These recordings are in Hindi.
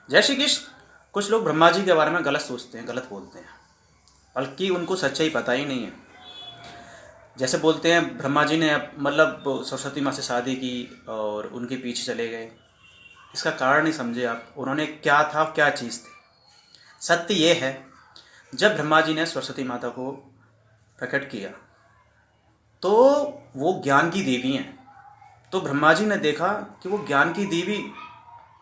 जय श्री कृष्ण। कुछ लोग ब्रह्मा जी के बारे में गलत सोचते हैं, गलत बोलते हैं, बल्कि उनको सच्चाई पता ही नहीं है। जैसे बोलते हैं ब्रह्मा जी ने मतलब सरस्वती माँ से शादी की और उनके पीछे चले गए। इसका कारण नहीं समझे आप, उन्होंने क्या था, क्या चीज़ थी। सत्य ये है, जब ब्रह्मा जी ने सरस्वती माता को प्रकट किया तो वो ज्ञान की देवी हैं। तो ब्रह्मा जी ने देखा कि वो ज्ञान की देवी,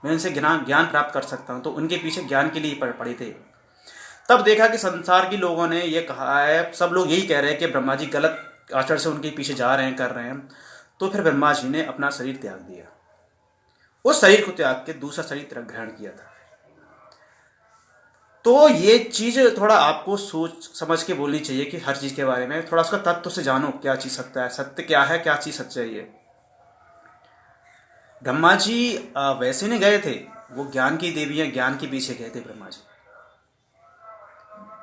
मैं इनसे ज्ञान ज्ञान प्राप्त कर सकता हूँ, तो उनके पीछे ज्ञान के लिए पड़े थे। तब देखा कि संसार के लोगों ने ये कहा है, सब लोग यही कह रहे हैं कि ब्रह्मा जी गलत आचरण से उनके पीछे जा रहे हैं, कर रहे हैं। तो फिर ब्रह्मा जी ने अपना शरीर त्याग दिया, उस शरीर को त्याग के दूसरा शरीर ग्रहण किया था। तो ये चीज थोड़ा आपको सोच समझ के बोलनी चाहिए कि हर चीज के बारे में थोड़ा उसका तत्व से जानो, क्या चीज सत्य है, सत्य क्या है, क्या चीज सच्चाई है। ब्रह्मा जी वैसे नहीं गए थे, वो ज्ञान की देवी हैं, ज्ञान के पीछे गए थे ब्रह्मा जी।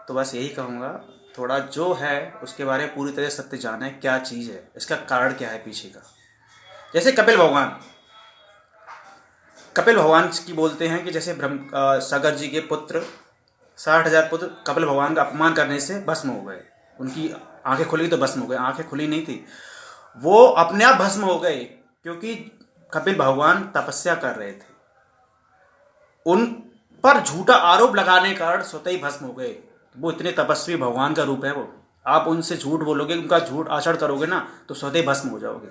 तो बस यही कहूँगा, थोड़ा जो है उसके बारे में पूरी तरह सत्य जाना है, क्या चीज़ है, इसका कारण क्या है पीछे का। जैसे कपिल भगवान की बोलते हैं कि जैसे सागर जी के पुत्र 60,000 पुत्र कपिल भगवान का अपमान करने से भस्म हो गए। उनकी आंखें खुली तो भस्म हो गए, आंखें खुली नहीं थी, वो अपने आप भस्म हो गए, क्योंकि कपिल भगवान तपस्या कर रहे थे। उन पर झूठा आरोप लगाने के कारण स्वतः ही भस्म हो गए। वो इतने तपस्वी भगवान का रूप है वो, आप उनसे झूठ बोलोगे, उनका झूठ आचरण करोगे ना, तो स्वतः ही भस्म हो जाओगे।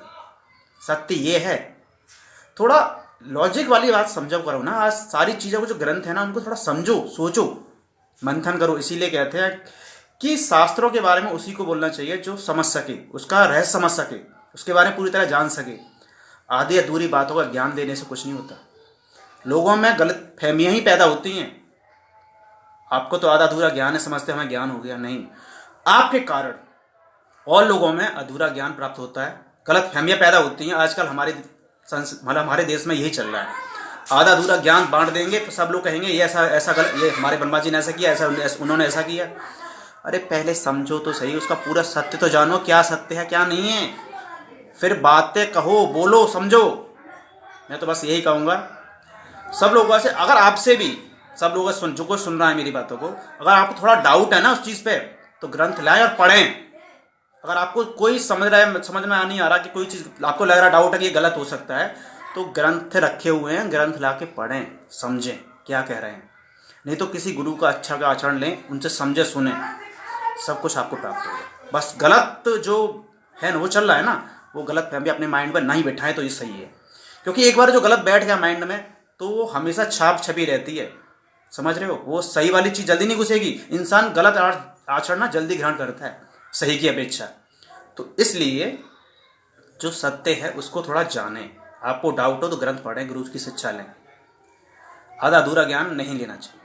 सत्य ये है। थोड़ा लॉजिक वाली बात समझो करो ना, आज सारी चीज़ों को जो ग्रंथ है ना उनको थोड़ा समझो, सोचो, मंथन करो। इसीलिए कहते हैं कि शास्त्रों के बारे में उसी को बोलना चाहिए जो समझ सके, उसका रहस्य समझ सके, उसके बारे में पूरी तरह जान सके। आधी अधूरी बातों का ज्ञान देने से कुछ नहीं होता। लोगों में गलत फहमियां ही पैदा होती हैं। आपको तो आधा अधूरा ज्ञान है, समझते हमें ज्ञान हो गया, नहीं, आपके कारण और लोगों में अधूरा ज्ञान प्राप्त होता है, गलत फहमियां पैदा होती हैं। आजकल मतलब हमारे देश में यही चल रहा है। आधा अधूरा ज्ञान बांट देंगे तो सब लोग कहेंगे ये ऐसा ऐसा गलत, ये हमारे ब्रह्मा जी ने ऐसा किया, उन्होंने ऐसा किया। अरे पहले समझो तो सही, उसका पूरा सत्य तो जानो, क्या सत्य है क्या नहीं है, फिर बातें कहो, बोलो, समझो। मैं तो बस यही कहूँगा सब लोगों से, अगर आपसे भी सब लोगों सुन जो कोई सुन रहा है मेरी बातों को, अगर आपको थोड़ा डाउट है ना उस चीज़ पे, तो ग्रंथ लाए और पढ़ें। अगर आपको कोई समझ में नहीं आ रहा कि कोई चीज़ आपको लग रहा डाउट है कि ये गलत हो सकता है, तो ग्रंथ रखे हुए हैं, ग्रंथ ला के पढ़ें, समझें क्या कह रहे हैं। नहीं तो किसी गुरु का अच्छा का आचरण लें, उनसे समझे सुने, सब कुछ आपको प्राप्त होगा। बस गलत जो है ना वो चल रहा है ना, वो गलत फहमी अपने माइंड पर नहीं बैठाएं तो ये सही है। क्योंकि एक बार जो गलत बैठ गया माइंड में, तो वो हमेशा छाप छपी रहती है। समझ रहे हो, वो सही वाली चीज़ जल्दी नहीं घुसेगी। इंसान गलत आचरण ना जल्दी ग्रहण करता है सही की अपेक्षा। तो इसलिए जो सत्य है उसको थोड़ा जानें। आपको डाउट हो तो ग्रंथ पढ़ें, गुरु की शिक्षा लें। आधा अधूरा ज्ञान नहीं लेना चाहिए।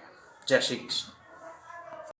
जय श्री कृष्ण।